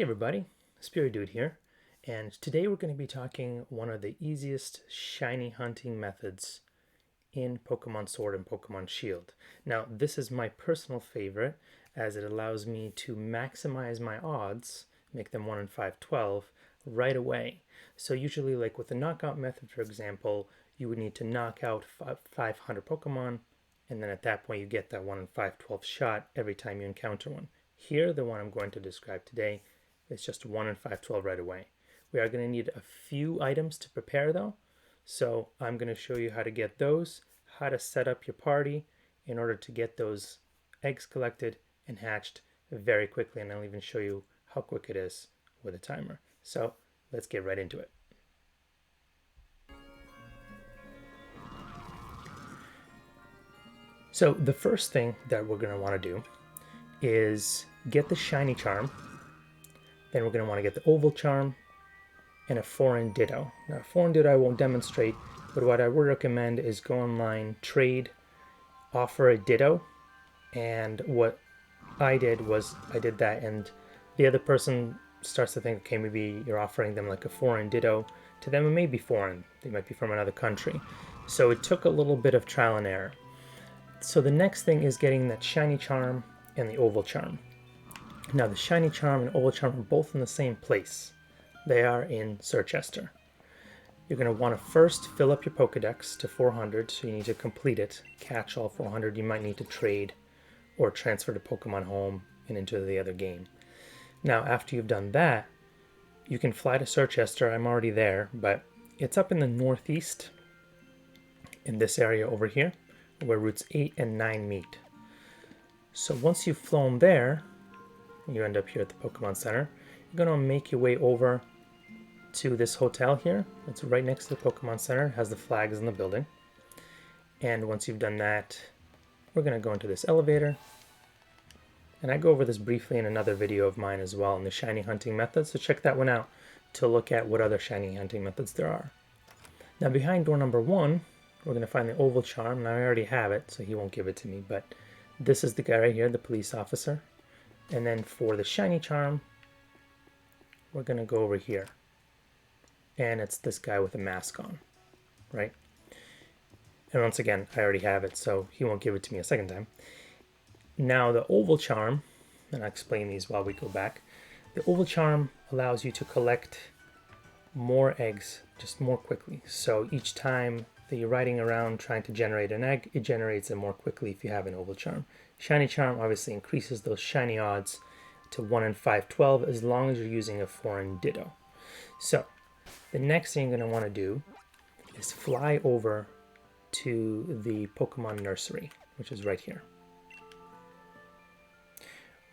Hey everybody, Spiridude here, and today we're going to be talking one of the easiest shiny hunting methods in Pokemon Sword and Pokemon Shield. Now, this is my personal favorite as it allows me to maximize my odds, make them 1 in 512, right away. So usually like with the knockout method, for example, you would need to knock out 500 Pokemon, and then at that point you get that 1 in 512 shot every time you encounter one. Here, the one I'm going to describe today, it's just 1 in 512 right away. We are going to need a few items to prepare though. So I'm going to show you how to get those, how to set up your party in order to get those eggs collected and hatched very quickly. And I'll even show you how quick it is with a timer. So let's get right into it. So the first thing that we're going to want to do is get the shiny charm. Then we're going to want to get the oval charm and a foreign ditto. Now, a foreign ditto I won't demonstrate, but what I would recommend is go online, trade, offer a ditto. And what I did was I did that, and the other person starts to think, okay, maybe you're offering them like a foreign ditto. To them, it may be foreign. They might be from another country. So it took a little bit of trial and error. So the next thing is getting that shiny charm and the oval charm. Now, the shiny charm and oval charm are both in the same place. They are in Circhester. You're going to want to first fill up your Pokedex to 400, so you need to complete it, catch all 400. You might need to trade or transfer the Pokemon home and into the other game. Now, after you've done that, you can fly to Circhester. I'm already there, but it's up in the northeast in this area over here, where routes 8 and 9 meet. So once you've flown there, you end up here at the Pokemon Center. You're going to make your way over to this hotel here. It's right next to the Pokemon Center. It has the flags in the building. And once you've done that, we're going to go into this elevator. And I go over this briefly in another video of mine as well in the shiny hunting method. So check that one out to look at what other shiny hunting methods there are. Now behind door number 1, we're going to find the oval charm. Now I already have it, so he won't give it to me. But this is the guy right here, the police officer. And then for the shiny charm, we're going to go over here. And it's this guy with a mask on, right? And once again, I already have it, so he won't give it to me a second time. Now the oval charm, and I'll explain these while we go back. The oval charm allows you to collect more eggs just more quickly. So each time that you're riding around trying to generate an egg, it generates it more quickly if you have an oval charm. Shiny charm obviously increases those shiny odds to 1 in 512 as long as you're using a foreign ditto. So the next thing you're going to want to do is fly over to the Pokemon nursery, which is right here.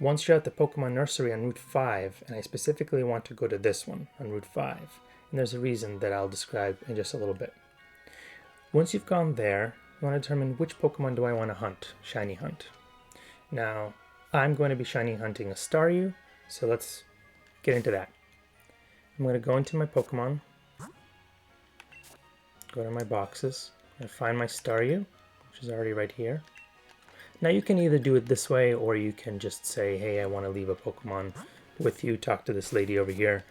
Once you're at the Pokemon nursery on Route 5, and I specifically want to go to this one on Route 5, and there's a reason that I'll describe in just a little bit. Once you've gone there, you want to determine which Pokemon do I want to hunt, shiny hunt. Now, I'm going to be shiny hunting a Staryu, so let's get into that. I'm going to go into my Pokemon, go to my boxes, and find my Staryu, which is already right here. Now you can either do it this way, or you can just say, hey, I want to leave a Pokemon with you, talk to this lady over here,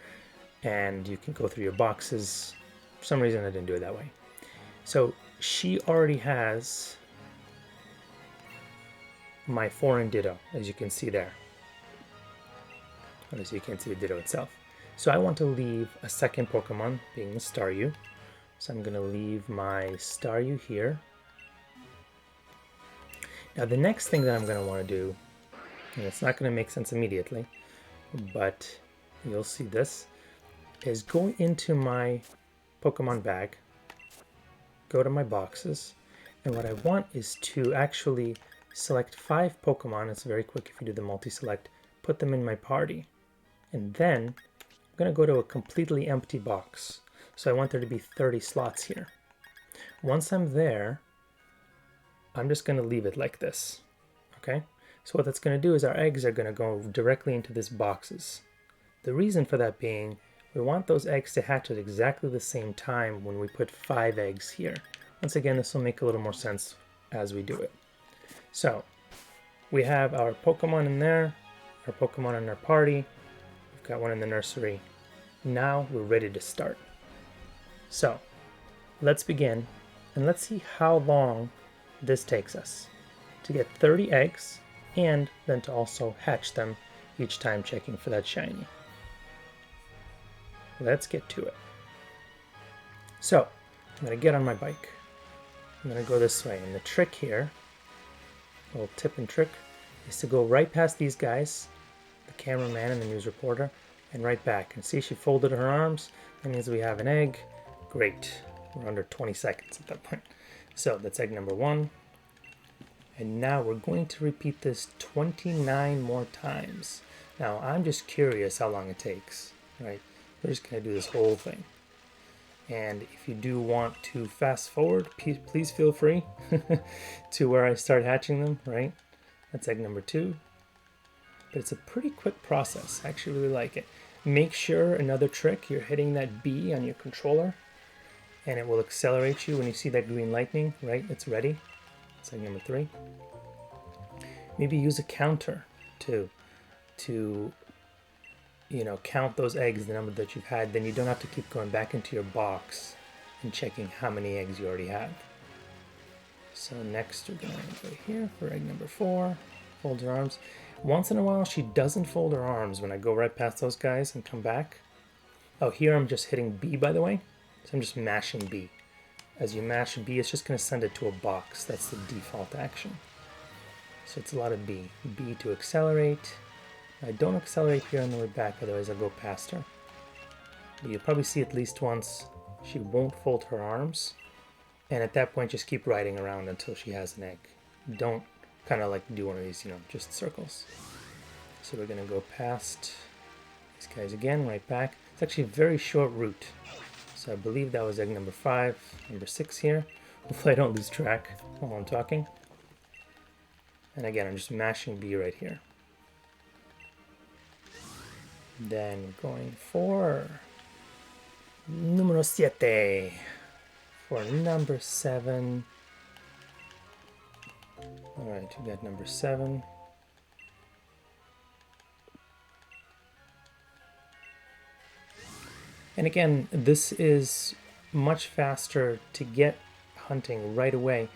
and you can go through your boxes. For some reason I didn't do it that way. So she already has my foreign ditto, as you can see there. As you can see the ditto itself. So I want to leave a second Pokemon, being the Staryu. So I'm going to leave my Staryu here. Now the next thing that I'm going to want to do, and it's not going to make sense immediately, but you'll see this, is go into my Pokemon bag, go to my boxes, and what I want is to actually select 5 Pokemon. It's very quick if you do the multi-select, put them in my party, and then I'm going to go to a completely empty box. So I want there to be 30 slots here. Once I'm there, I'm just going to leave it like this, okay? So what that's going to do is our eggs are going to go directly into these boxes. The reason for that being, we want those eggs to hatch at exactly the same time when we put 5 eggs here. Once again, this will make a little more sense as we do it. So we have our Pokemon in there, our Pokemon in our party. We've got one in the nursery. Now we're ready to start. So let's begin, and let's see how long this takes us to get 30 eggs and then to also hatch them each time, checking for that shiny. Let's get to it. So I'm going to get on my bike. I'm going to go this way, and the trick here, a little tip and trick, is to go right past these guys, the cameraman and the news reporter, and right back. And see, she folded her arms. That means we have an egg. Great. We're under 20 seconds at that point. So that's egg number 1. And now we're going to repeat this 29 more times. Now I'm just curious how long it takes, right? We're just going to do this whole thing. And if you do want to fast forward, please feel free to where I start hatching them, right? That's egg number 2. But it's a pretty quick process. I actually really like it. Make sure, another trick, you're hitting that B on your controller, and it will accelerate you when you see that green lightning, right? It's ready. That's egg number 3. Maybe use a counter to count those eggs, the number that you've had. Then you don't have to keep going back into your box and checking how many eggs you already have. So next we're going to go here for egg number 4. Fold her arms. Once in a while she doesn't fold her arms when I go right past those guys and come back. Oh, here I'm just hitting B, by the way. So I'm just mashing B. As you mash B, it's just going to send it to a box. That's the default action. So it's a lot of B. B to accelerate. I don't accelerate here on the way back, otherwise I'll go past her. But you'll probably see at least once she won't fold her arms. And at that point, just keep riding around until she has an egg. Don't kind of like do one of these, just circles. So we're going to go past these guys again, right back. It's actually a very short route. So I believe that was egg number 5, number 6 here. Hopefully I don't lose track while I'm talking. And again, I'm just mashing B right here. Then going for número 7. For number 7. Alright, we got number 7. And again, this is much faster to get hunting right away.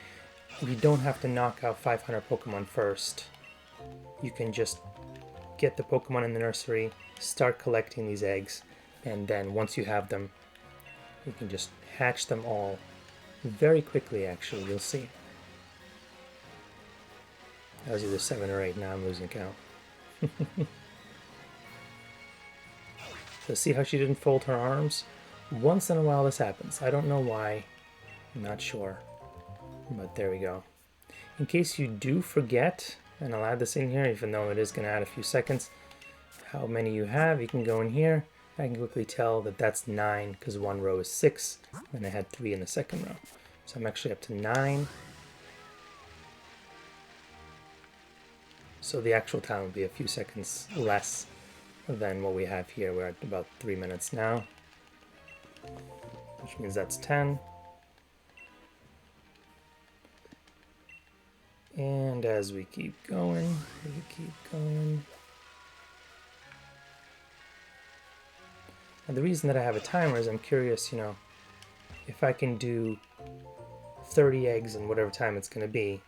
You don't have to knock out 500 Pokemon first. You can just get the Pokemon in the nursery, start collecting these eggs, and then once you have them, you can just hatch them all very quickly, actually, you'll see. That was either 7 or 8, now I'm losing count. So see how she didn't fold her arms? Once in a while this happens. I don't know why, I'm not sure, but there we go. In case you do forget, and I'll add this in here, even though it is going to add a few seconds, how many you have, you can go in here. I can quickly tell that that's 9 because one row is 6, and I had 3 in the second row. So I'm actually up to 9. So the actual time would be a few seconds less than what we have here. We're at about 3 minutes now, which means that's 10. And as we keep going, And the reason that I have a timer is I'm curious, if I can do 30 eggs in whatever time it's going to be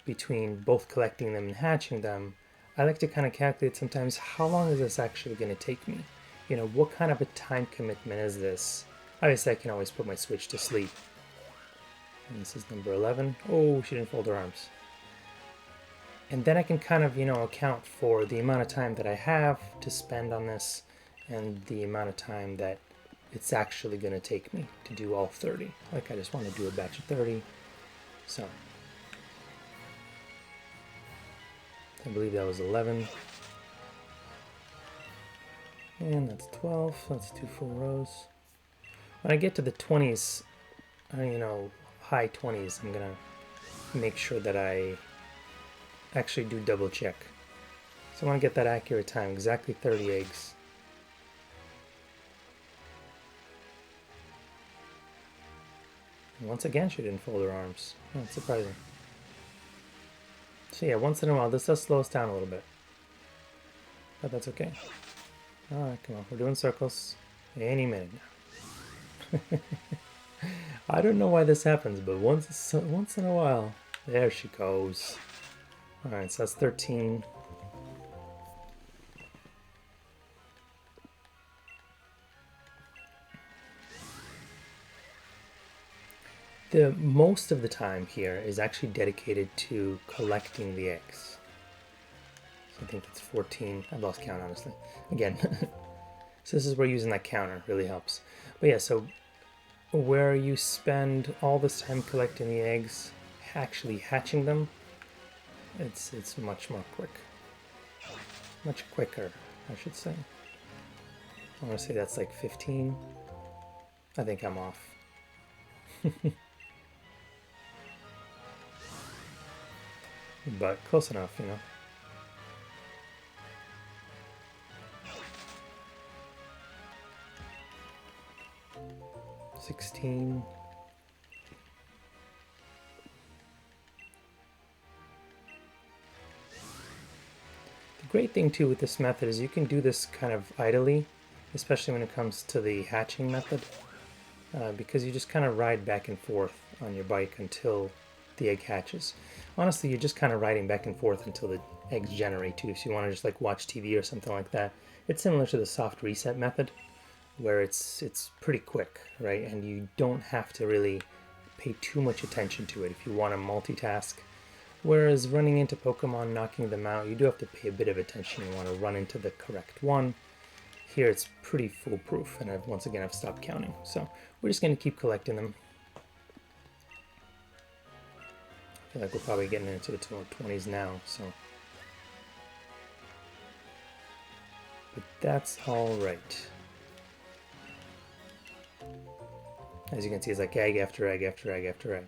between both collecting them and hatching them, I like to kind of calculate sometimes how long is this actually going to take me? What kind of a time commitment is this? Obviously, I can always put my Switch to sleep. And this is number 11. Oh, she didn't fold her arms. And then I can kind of, account for the amount of time that I have to spend on this and the amount of time that it's actually going to take me to do all 30. Like, I just want to do a batch of 30. So, I believe that was 11. And that's 12. That's 2 full rows. When I get to the 20s, high 20s, I'm going to make sure that I actually do double check. So I want to get that accurate time, exactly 30 eggs. And once again, she didn't fold her arms. Oh, that's surprising. So yeah, once in a while, this does slow us down a little bit. But that's okay. Alright, come on. We're doing circles. Any minute now. I don't know why this happens, but once in a while. There she goes. Alright, so that's 13. The most of the time here is actually dedicated to collecting the eggs. So I think it's 14. I've lost count, honestly. Again. So this is where using that counter really helps. But yeah, so where you spend all this time collecting the eggs, actually hatching them, it's much more much quicker, I should say. I want to say that's like 15. I think I'm off. But close enough, you know. $16. The great thing too with this method is you can do this kind of idly, especially when it comes to the hatching method, because you just kind of ride back and forth on your bike until the egg hatches. Honestly, you're just kind of riding back and forth until the eggs generate too. So you want to just like watch TV or something like that. It's similar to the soft reset method, where it's pretty quick, right? And you don't have to really pay too much attention to it if you want to multitask. Whereas running into Pokemon, knocking them out, you do have to pay a bit of attention. You want to run into the correct one. Here it's pretty foolproof, and once again I've stopped counting. So we're just going to keep collecting them. I feel like we're probably getting into the 20s now, so. But that's all right. As you can see, it's like egg after egg after egg after egg.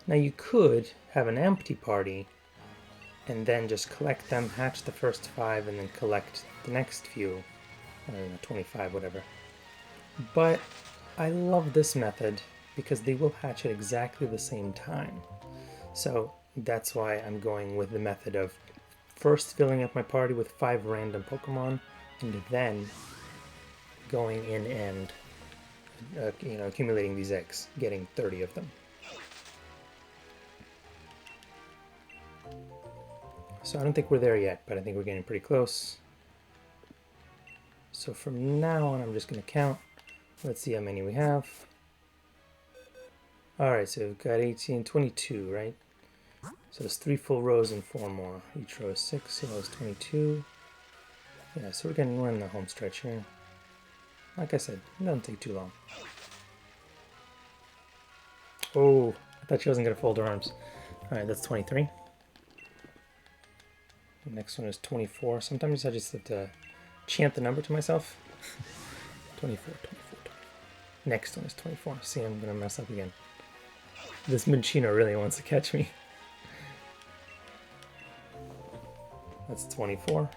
Now you could have an empty party and then just collect them, hatch the first 5, and then collect the next few. I don't know, 25, whatever. But I love this method because they will hatch at exactly the same time. So that's why I'm going with the method of first filling up my party with 5 random Pokemon, and then going in and accumulating these eggs, getting 30 of them. So I don't think we're there yet, but I think we're getting pretty close. So from now on, I'm just going to count. Let's see how many we have. Alright, so we've got 18, 22, right? So there's 3 full rows and 4 more. Each row is 6, so that was 22. Yeah, so we're in the home stretch here. Like I said, it doesn't take too long. Oh, I thought she wasn't going to fold her arms. Alright, that's 23. The next one is 24. Sometimes I just have to chant the number to myself. 24, 24, 24. Next one is 24. See, I'm going to mess up again. This Minchino really wants to catch me. That's 24.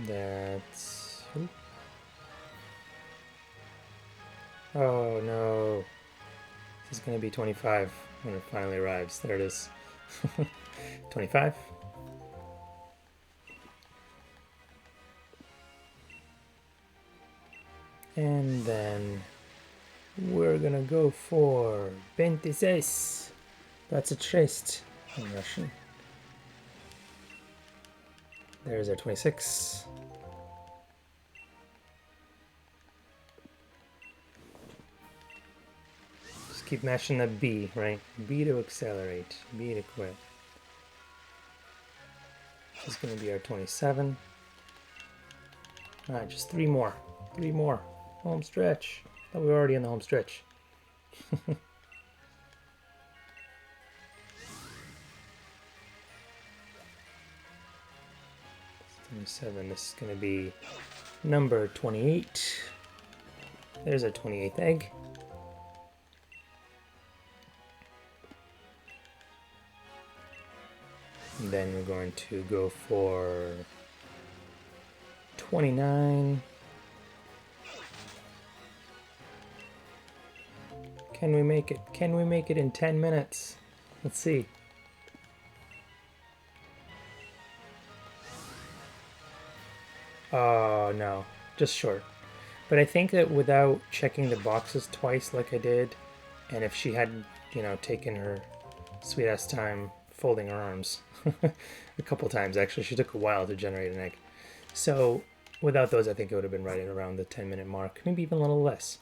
That's... Oh no. This is going to be 25 when it finally arrives. There it is. 25. And then we're going to go for 26. That's a tryst in Russian. There's our 26. Just keep mashing that B, right? B to accelerate, B to quit. This is going to be our 27. Alright, just 3 more. 3 more. Home stretch. Thought we were already in the home stretch. 27. This is going to be number 28. There's our 28th egg. And then we're going to go for 29. Can we make it? Can we make it in 10 minutes? Let's see. Oh, no. Just short. But I think that without checking the boxes twice like I did, and if she hadn't, you know, taken her sweet-ass time folding her arms a couple times, actually. She took a while to generate an egg. So without those, I think it would have been right at around the 10-minute mark, maybe even a little less.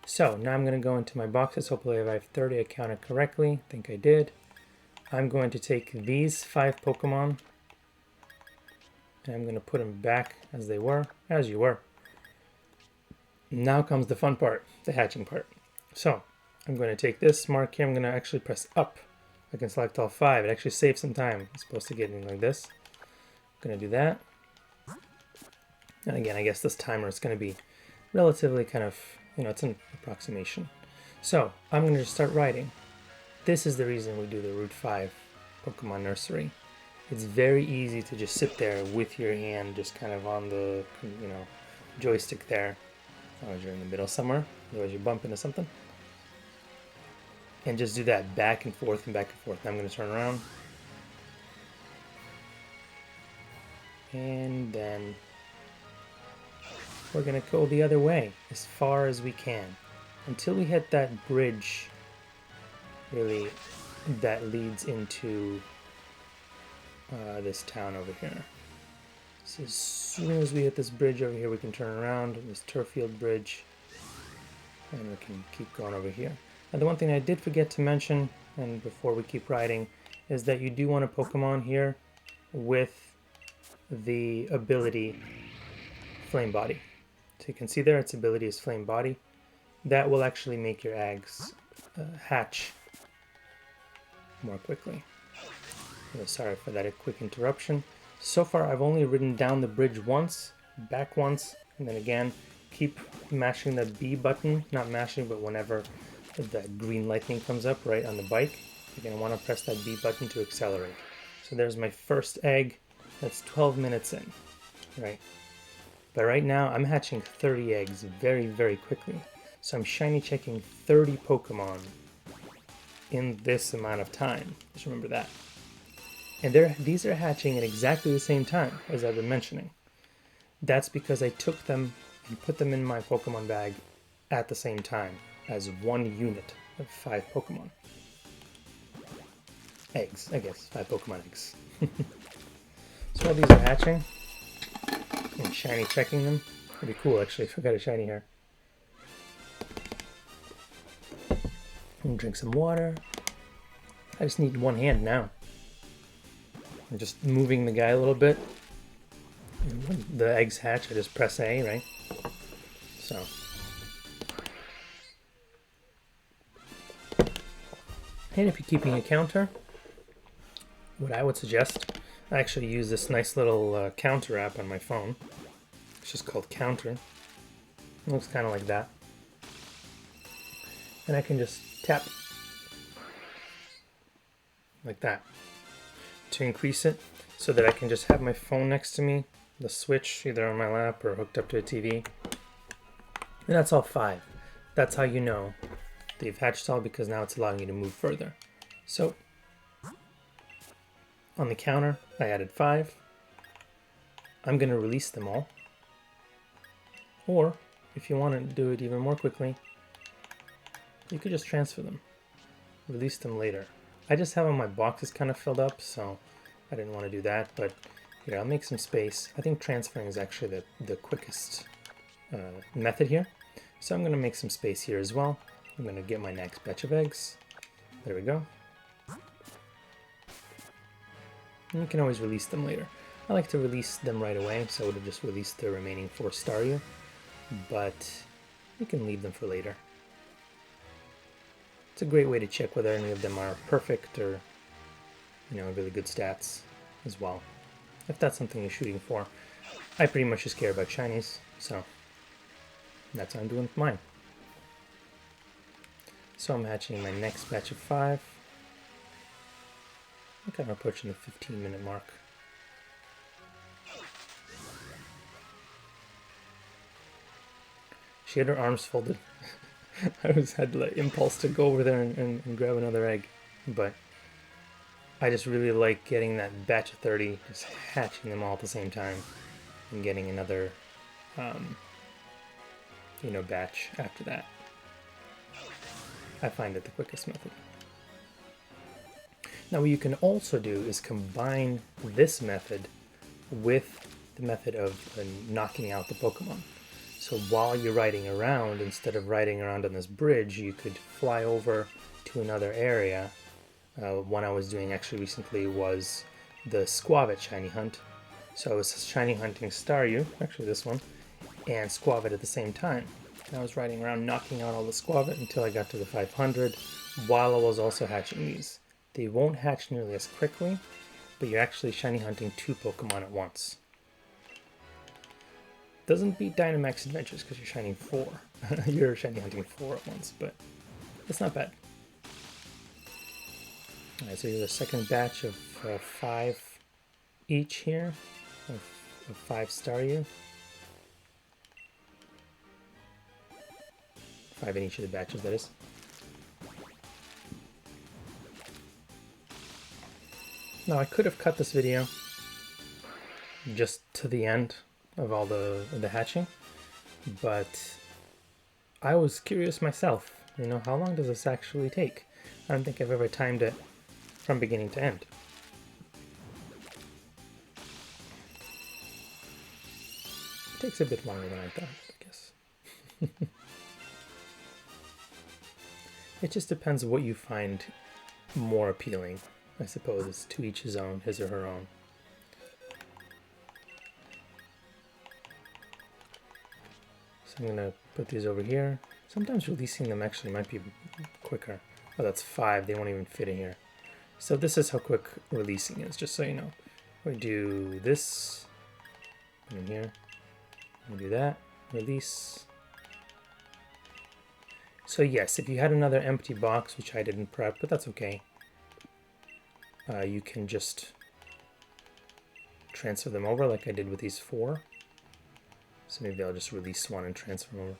So now I'm going to go into my boxes. Hopefully I have 30. I counted correctly. I think I did. I'm going to take these 5 Pokemon, and I'm going to put them back as they were, as you were. Now comes the fun part, the hatching part. So I'm going to take this mark here. I'm going to actually press up. I can select all 5. It actually saves some time. It's supposed to get in like this. I'm going to do that. And again, I guess this timer is going to be relatively kind of, you know, it's an approximation. So I'm going to start writing. This is the reason we do the Route 5 Pokemon Nursery. It's very easy to just sit there with your hand just kind of on the, you know, joystick there. As you're in the middle somewhere, otherwise you bump into something. And just do that back and forth and back and forth. Now I'm going to turn around. And then we're going to go the other way as far as we can until we hit that bridge, really, that leads into this town over here. So as soon as we hit this bridge over here, we can turn around, this turf field bridge, and we can keep going over here. Now the one thing I did forget to mention, and before we keep riding, is that you do want a Pokemon here with the ability Flame Body. So you can see there, its ability is Flame Body. That will actually make your eggs hatch more quickly. So sorry for that quick interruption. So far I've only ridden down the bridge once, back once, and then again. Keep mashing the B button, not mashing, but whenever that green lightning comes up right on the bike, you're going to want to press that B button to accelerate. So there's my first egg. That's 12 minutes in, right? But right now I'm hatching 30 eggs very, very quickly. So I'm shiny checking 30 Pokemon in this amount of time. Just remember that. And these are hatching at exactly the same time as I've been mentioning. That's because I took them and put them in my Pokemon bag at the same time as one unit of 5 Pokemon. Eggs, I guess. 5 Pokemon eggs. So while these are hatching, and shiny checking them, it'd be cool actually if I got a shiny here. And drink some water. I just need one hand now. I'm just moving the guy a little bit. And when the eggs hatch, I just press A, right? So. And if you're keeping a counter, what I would suggest, I actually use this nice little counter app on my phone. It's just called Counter. It looks kind of like that. And I can just tap like that to increase it so that I can just have my phone next to me, the switch either on my lap or hooked up to a TV. And that's all 5. That's how you know they've hatched all, because now it's allowing you to move further. So on the counter, I added 5. I'm going to release them all. Or if you want to do it even more quickly, you could just transfer them. Release them later. I just have my boxes kind of filled up, so I didn't want to do that, but here, I'll make some space. I think transferring is actually the quickest method here. So I'm going to make some space here as well. I'm going to get my next batch of eggs. There we go. And you can always release them later. I like to release them right away, so I would have just released the remaining 4 Staryu, but you can leave them for later. It's a great way to check whether any of them are perfect or, you know, really good stats as well, if that's something you're shooting for. I pretty much just care about shinies, so that's what I'm doing with mine. So I'm hatching my next batch of 5. I think I'm approaching the 15-minute mark. She had her arms folded. I had the impulse to go over there and grab another egg, but I just really like getting that batch of 30, just hatching them all at the same time, and getting another, batch after that. I find it the quickest method. Now what you can also do is combine this method with the method of knocking out the Pokemon. So while you're riding around, instead of riding around on this bridge, you could fly over to another area. One I was doing actually recently was the Squavit shiny hunt. So I was shiny hunting Staryu, actually this one, and Squavit at the same time. And I was riding around knocking out all the Squavit until I got to the 500, while I was also hatching these. They won't hatch nearly as quickly, but you're actually shiny hunting 2 Pokemon at once. Doesn't beat Dynamax Adventures because you're shining 4. You're shiny hunting 4 at once, but it's not bad. Alright, so here's a second batch of 5 each here, of 5 Staryu. 5 in each of the batches, that is. Now I could have cut this video just to the end of all the hatching, but I was curious myself, how long does this actually take? I don't think I've ever timed it from beginning to end. It takes a bit longer than I thought, I guess. It just depends what you find more appealing. I suppose it's to each his own, his or her own. So I'm gonna put these over here. Sometimes releasing them actually might be quicker. Oh, that's 5, they won't even fit in here. So this is how quick releasing is, just so you know. We do this, put in here, we do that, release. So yes, if you had another empty box, which I didn't prep, but that's okay, you can just transfer them over like I did with these 4. So maybe I'll just release one and transfer them over.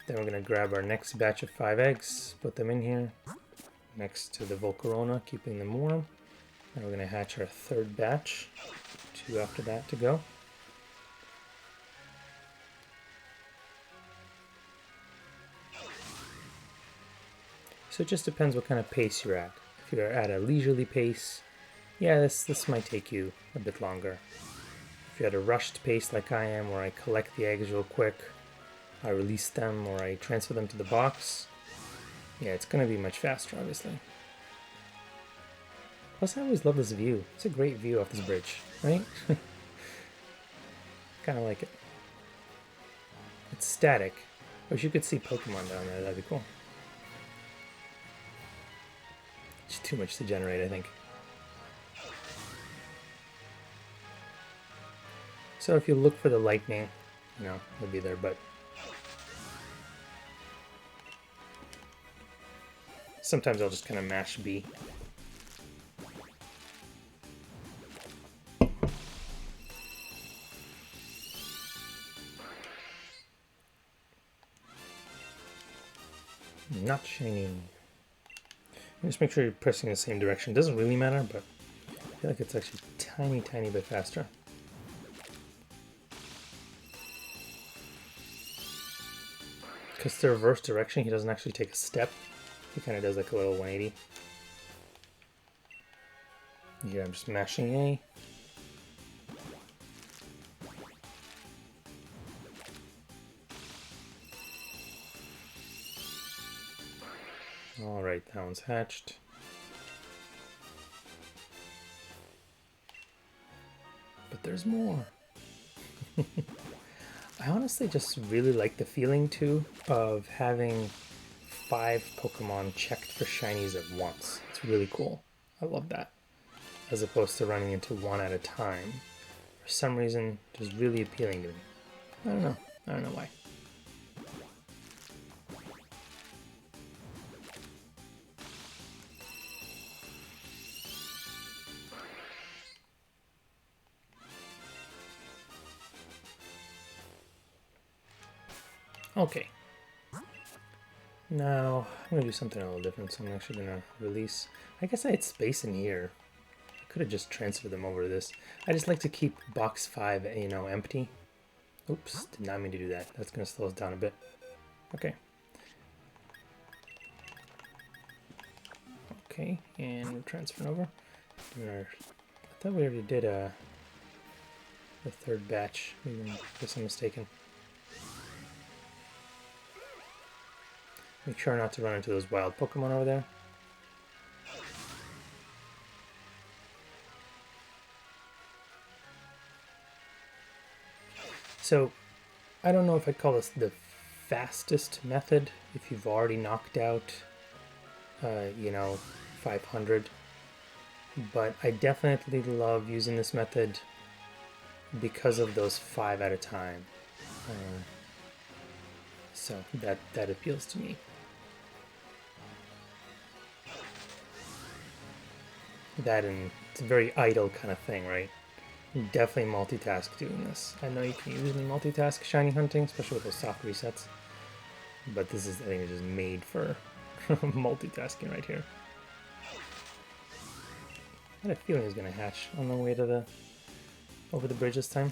Then we're going to grab our next batch of 5 eggs, put them in here, next to the Volcarona, keeping them warm. And we're going to hatch our 3rd batch, 2 after that to go. So it just depends what kind of pace you're at. If you're at a leisurely pace, yeah, this might take you a bit longer. If you're at a rushed pace like I am, where I collect the eggs real quick, I release them, or I transfer them to the box, yeah, it's going to be much faster, obviously. Plus, I always love this view. It's a great view off this bridge, right? Kind of like it. It's static. Wish you could see Pokemon down there, that'd be cool. It's too much to generate, I think. So if you look for the lightning, it'll be there, but sometimes I'll just kind of mash B. Not shining. Just make sure you're pressing the same direction. Doesn't really matter, but I feel like it's actually tiny, tiny bit faster. Because the reverse direction, he doesn't actually take a step. He kind of does like a little 180. Here I'm just mashing A. Alright, that one's hatched. But there's more. I honestly just really like the feeling too of having 5 Pokemon checked for shinies at once. It's really cool. I love that. As opposed to running into one at a time. For some reason, just really appealing to me. I don't know. I don't know why. Okay. Now, I'm going to do something a little different, so I'm actually going to release... I guess I had space in here. I could have just transferred them over to this. I just like to keep box 5, you know, empty. Oops, did not mean to do that. That's going to slow us down a bit. Okay. Okay, and we're transferring over. I thought we already did the third batch. Maybe I guess I'm mistaken. Make sure not to run into those wild Pokemon over there. So, I don't know if I'd call this the fastest method if you've already knocked out, you know, 500. But I definitely love using this method because of those 5 at a time. So that appeals to me. That, and it's a very idle kind of thing, right? Definitely multitask doing this. I know you can usually multitask shiny hunting, especially with those soft resets. But this is, I think, it's just made for multitasking right here. I had a feeling it was going to hatch on the way to over the bridge this time.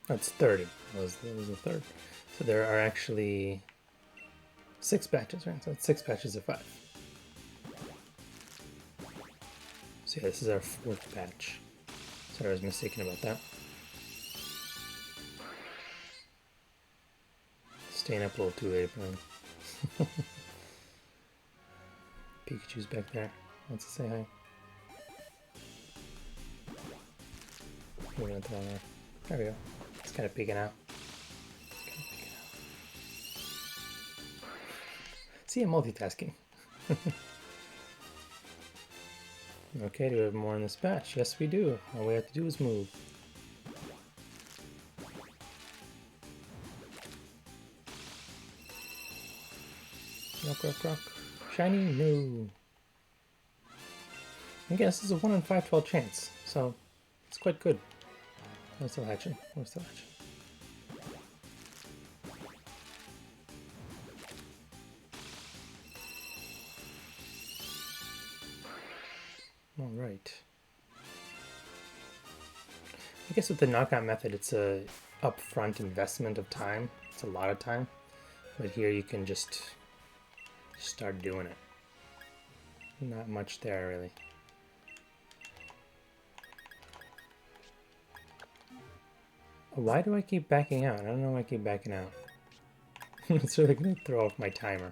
That's 30. That was the third. So there are actually 6 batches, right? So it's 6 batches of 5. So yeah, this is our 4th batch. Sorry, I was mistaken about that. Staying up a little too late, apparently. Pikachu's back there. Wants to say hi. We're gonna throw there. There we go. It's kind of peeking out. See, I'm multitasking. Okay, do we have more in this batch? Yes, we do. All we have to do is move. Rock, rock, rock. Shiny? No. I guess this is a 1 in 512 chance, so it's quite good. We're still hatching. We're still hatching. Alright. I guess with the knockout method, it's a upfront investment of time. It's a lot of time. But here you can just start doing it. Not much there, really. Why do I keep backing out? I don't know why I keep backing out. It's really going to throw off my timer.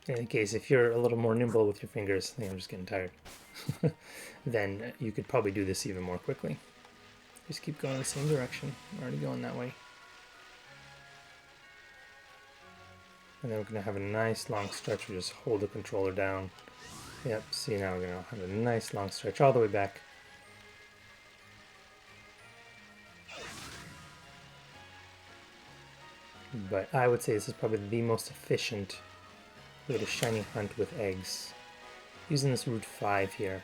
In any case, if you're a little more nimble with your fingers, I think I'm just getting tired, then you could probably do this even more quickly. Just keep going in the same direction. We're already going that way. And then we're going to have a nice long stretch. We just hold the controller down. Yep, see, now we're going to have a nice long stretch all the way back. But I would say this is probably the most efficient way to shiny hunt with eggs. Using this Route 5 here.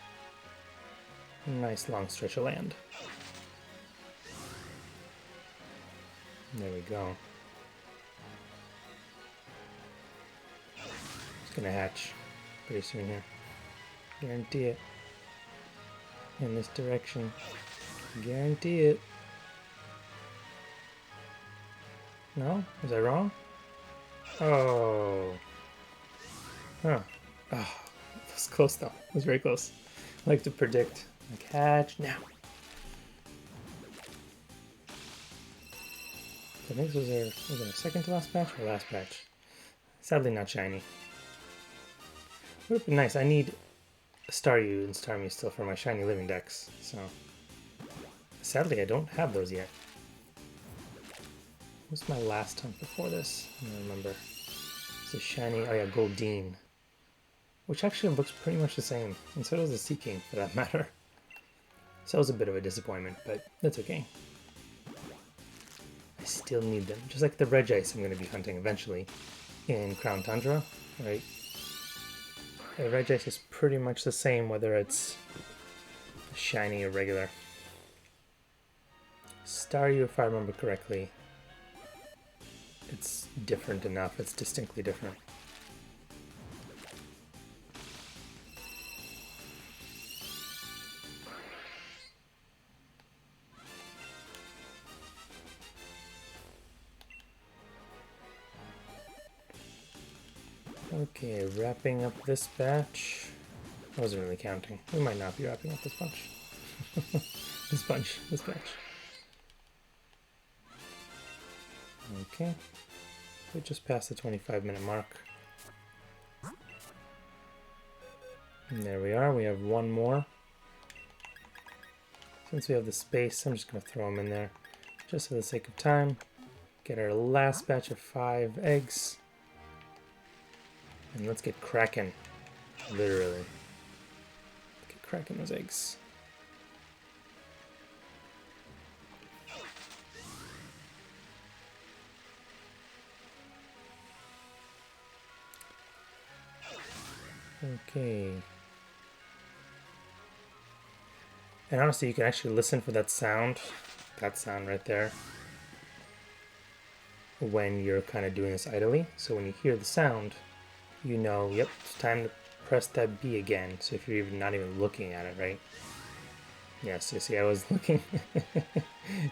Nice long stretch of land. There we go. It's gonna hatch pretty soon here. Guarantee it. In this direction. Guarantee it. No? Was I wrong? Oh. Huh. Oh, that was close though. It was very close. I like to predict. Like, hatch now. I think this was our second to last batch or last batch? Sadly not shiny. Would have been nice. I need Staryu and Starmie still for my shiny living decks, so sadly I don't have those yet. What's my last hunt before this? I don't remember. It's a shiny, oh yeah, Goldeen. Which actually looks pretty much the same, and so does the Sea King for that matter. So it was a bit of a disappointment, but that's okay. I still need them. Just like the Regice I'm going to be hunting eventually in Crown Tundra, right? The Regice is pretty much the same whether it's shiny or regular. Staryu, if I remember correctly, it's different enough. It's distinctly different. Okay, wrapping up this batch. I wasn't really counting. We might not be wrapping up this bunch. this batch. Okay. We just passed the 25-minute mark. And there we are. We have one more. Since we have the space, I'm just going to throw them in there just for the sake of time. Get our last batch of 5 eggs. And let's get cracking. Literally. Get cracking those eggs. Okay. And honestly, you can actually listen for that sound right there, when you're kind of doing this idly. So when you hear the sound, you know, yep, it's time to press that B again. So if you're even not even looking at it, right? Yes, you see, I was looking.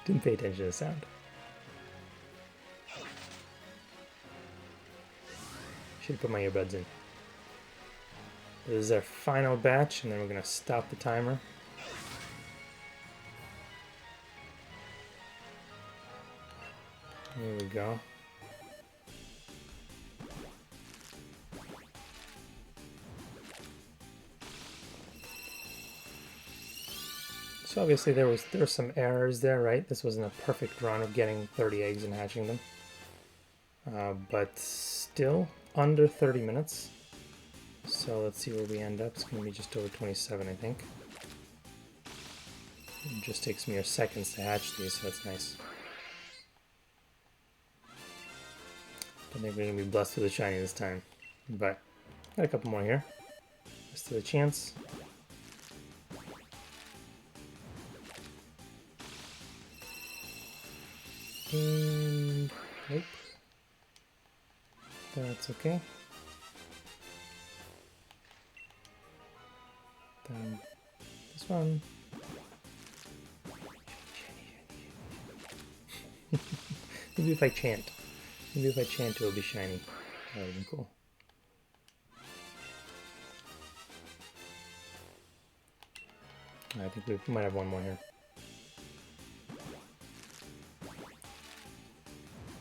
Didn't pay attention to the sound. Should have put my earbuds in. This is our final batch, and then we're going to stop the timer. There we go. So obviously there were some errors there, right? This wasn't a perfect run of getting 30 eggs and hatching them. But still under 30 minutes. So let's see where we end up. It's going to be just over 27, I think. It just takes mere seconds to hatch these, so that's nice. I think we're going to be blessed with a shiny this time. But got a couple more here. Still a chance. And nope. That's okay. Then this one. Maybe if I chant. Maybe if I chant it'll be shiny. That would be cool. I think we might have one more here.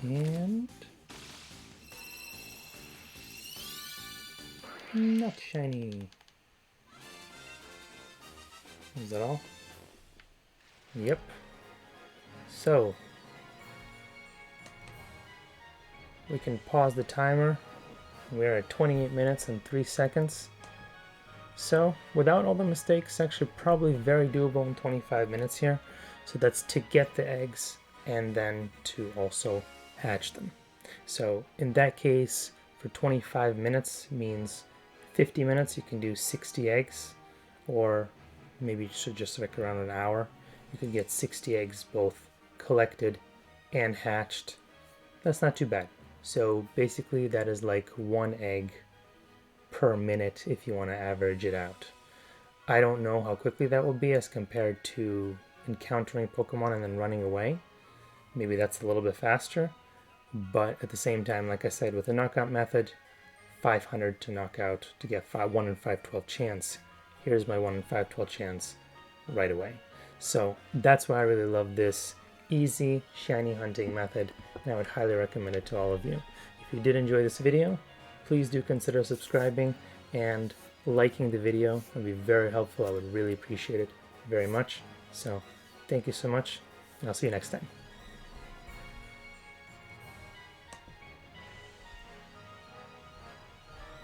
And not shiny. Is that all? Yep. So we can pause the timer. We're at 28 minutes and 3 seconds. So without all the mistakes, actually probably very doable in 25 minutes here. So that's to get the eggs and then to also hatch them. So in that case, for 25 minutes means 50 minutes you can do 60 eggs, or maybe you should just like around an hour. You could get 60 eggs both collected and hatched. That's not too bad. So basically that is like 1 egg per minute if you want to average it out. I don't know how quickly that will be as compared to encountering Pokemon and then running away. Maybe that's a little bit faster, but at the same time, like I said, with the knockout method, 500 to knock out to get 1 in 512 chance. Here's my 1 in 512 chance right away. So that's why I really love this easy shiny hunting method, and I would highly recommend it to all of you. If you did enjoy this video, please do consider subscribing and liking the video. It would be very helpful. I would really appreciate it very much. So thank you so much, and I'll see you next time.